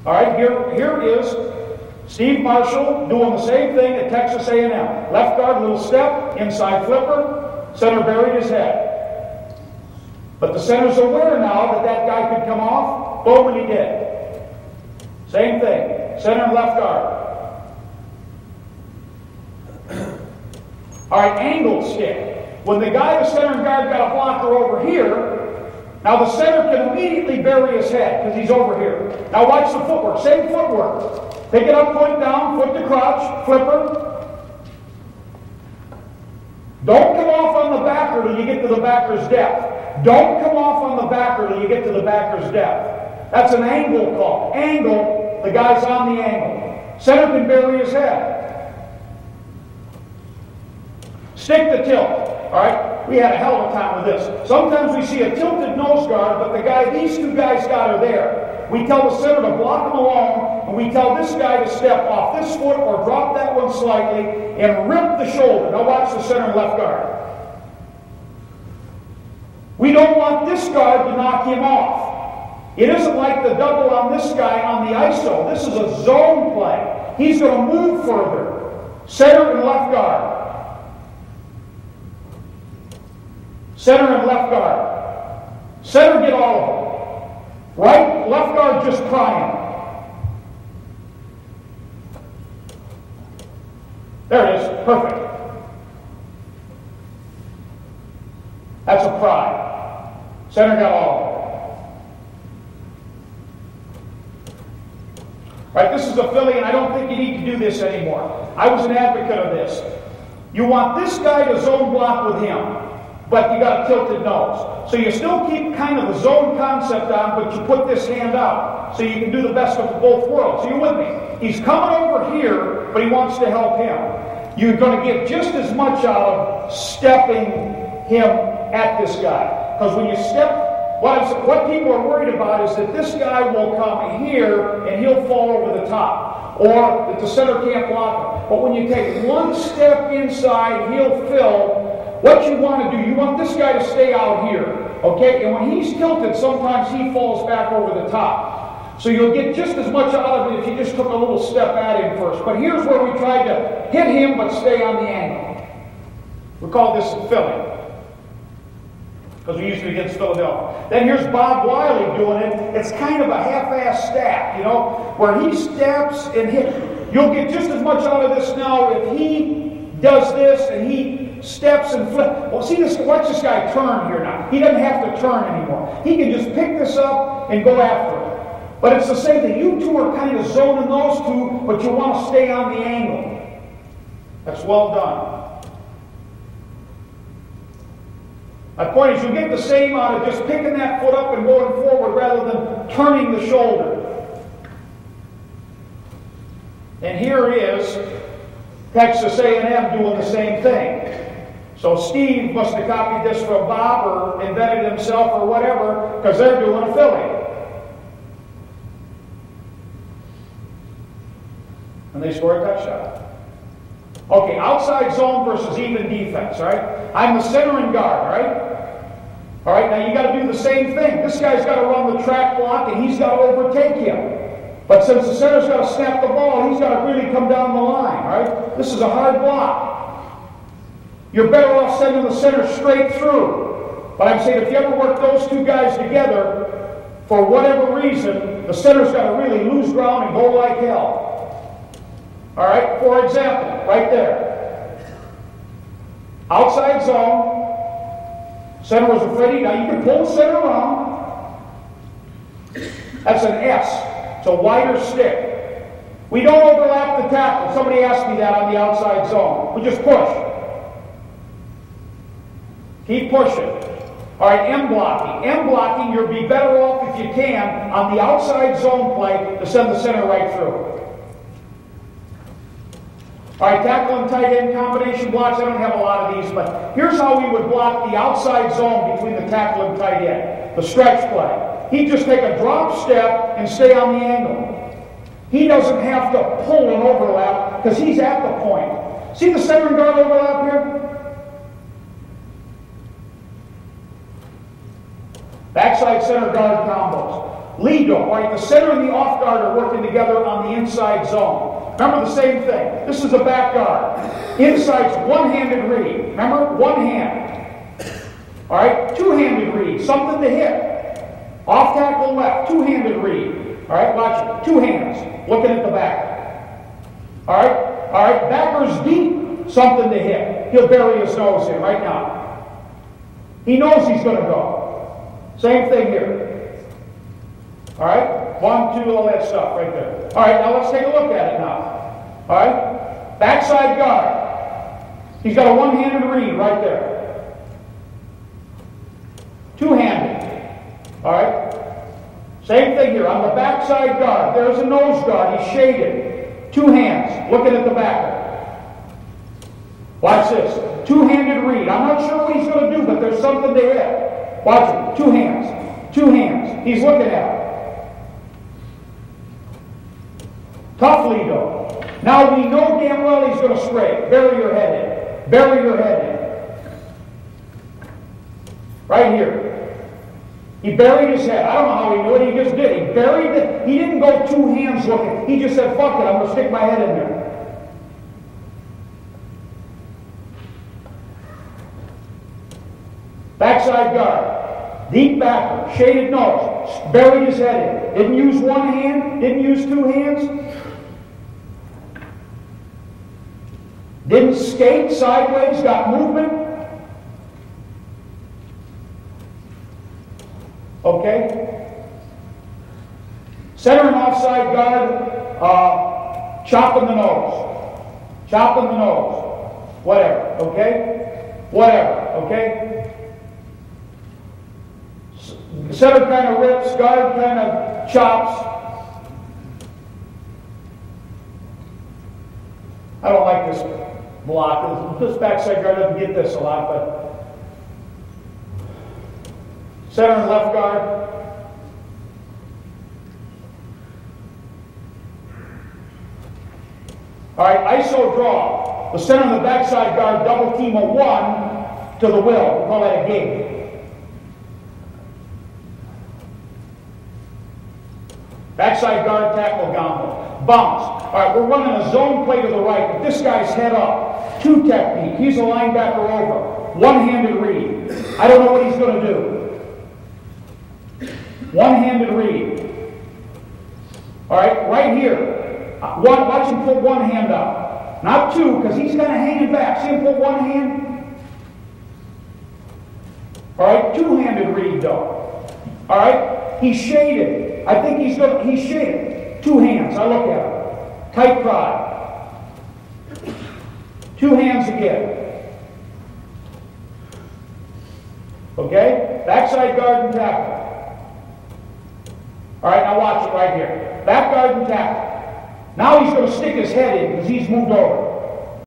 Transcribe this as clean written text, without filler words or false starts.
All right, here is Steve Marshall doing the same thing at Texas A&M. Left guard, little step, inside flipper, center buried his head. But the center's aware now that that guy could come off. Boom, and he did. Same thing, center and left guard. All right, angled stick. When the guy, the center guard, got a blocker over here, now the center can immediately bury his head because he's over here. Now watch the footwork, same footwork. Pick it up, foot down, foot to crotch, flipper. Don't come off on the backer till you get to the backer's depth. Don't come off on the backer till you get to the backer's depth. That's an angle call. Angle, the guy's on the angle. Center can bury his head. Stick the tilt. All right? We had a hell of a time with this. Sometimes we see a tilted nose guard, but the guy, these two guys got are there. We tell the center to block him along, and we tell this guy to step off this foot or drop that one slightly and rip the shoulder. Now watch the center and left guard. We don't want this guard to knock him off. It isn't like the double on this guy on the ISO. This is a zone play. He's going to move further. Center and left guard. Center and left guard. Center, get all of them. Right, left guard, just pry him. There it is, perfect. That's a pry. Center got all of them. Right, this is a Philly, and I don't think you need to do this anymore. I was an advocate of this. You want this guy to zone block with him, but you got a tilted nose. So you still keep kind of the zone concept on, but you put this hand out. So you can do the best of both worlds. So you're with me. He's coming over here, but he wants to help him. You're going to get just as much out of stepping him at this guy. Because when you step, what people are worried about is that this guy will come here and he'll fall over the top. Or that the center can't block him. But when you take one step inside, he'll fill. What you want to do, you want this guy to stay out here, okay? And when he's tilted, sometimes he falls back over the top. So you'll get just as much out of it if you just took a little step at him first. But here's where we tried to hit him but stay on the angle. We call this Philly, because we used to against Philadelphia. Then here's Bob Wiley doing it. It's kind of a half-ass stack, you know, where he steps and hits. You'll get just as much out of this now if he does this and he steps and flip. Well, see this. Watch this guy turn here now. He doesn't have to turn anymore. He can just pick this up and go after it. But it's the same thing. You two are kind of zoning those two, but you want to stay on the angle. That's well done. My point is, you get the same out of just picking that foot up and going forward rather than turning the shoulder. And here is Texas A&M doing the same thing. So Steve must have copied this from Bob or invented it himself or whatever, because they're doing a Philly. And they score a touchdown. Okay, outside zone versus even defense, right? I'm the center and guard, right? All right, now you got to do the same thing. This guy's got to run the track block and he's got to overtake him. But since the center's got to snap the ball, he's got to really come down the line, right? This is a hard block. You're better off sending the center straight through. But I'm saying if you ever work those two guys together, for whatever reason, the center's got to really lose ground and go like hell. All right, for example, right there. Outside zone. Center was afraid. Now you can pull the center around. That's an S. It's a wider stick. We don't overlap the tackle. Somebody asked me that on the outside zone. We just push. Keep pushing. All right, M blocking. M blocking, you'll be better off if you can on the outside zone play to send the center right through. All right, tackle and tight end combination blocks. I don't have a lot of these, but here's how we would block the outside zone between the tackle and tight end. The stretch play. He'd just take a drop step and stay on the angle. He doesn't have to pull and overlap because he's at the point. See the center and guard overlap here? Backside center guard combos. Lead dog. All right, the center and the off guard are working together on the inside zone. Remember the same thing. This is a back guard. Inside's one-handed read. Remember? One hand. All right, two-handed read. Something to hit. Off tackle left. Two-handed read. All right, watch it. Two hands. Looking at the back. All right. All right, backer's deep. Something to hit. He'll bury his nose in right now. He knows he's going to go. Same thing here. All right, 1, 2, all that stuff right there. All right, now let's take a look at it now. All right, backside guard. He's got a one-handed read right there. Two-handed. All right, same thing here. On the backside guard, there's a nose guard. He's shaded. Two hands, looking at the backer. Watch this. Two-handed read. I'm not sure what he's going to do, but there's something to hit. Watch it. Two hands. Two hands. He's looking at it. Tough lead though. Now we know damn well he's going to spray. Bury your head in. Bury your head in. Right here. He buried his head. I don't know how he knew it. He just did. He buried it. He didn't go two hands looking. He just said, fuck it, I'm going to stick my head in there. Backside guard. Deep backer. Shaded nose. Buried his head in. Didn't use one hand. Didn't use two hands. Didn't skate sideways, got movement. Okay? Center and offside guard, chopping the nose. Chopping the nose. Whatever, okay? Whatever, okay? Center kind of rips, guard kind of chops. I don't like this block. This backside guard doesn't get this a lot, but center and left guard. All right, ISO draw. The center and the backside guard double team a one to the will. We call that a gig. Backside guard tackle gauntlet. Bounce. All right, we're running a zone play to the right, but this guy's head up. Two technique. He's a linebacker over. One-handed read. I don't know what he's going to do. One-handed read. All right, right here. Watch him put one hand up. Not two, because he's kind of hanging back. See him put one hand? All right, two-handed read, though. All right, he's shaded. I think he's shaded. Two hands. I look at him. Tight pride. Two hands again. Okay? Backside guard and tackle. All right, now watch it right here. Back guard and tackle. Now he's going to stick his head in because he's moved over.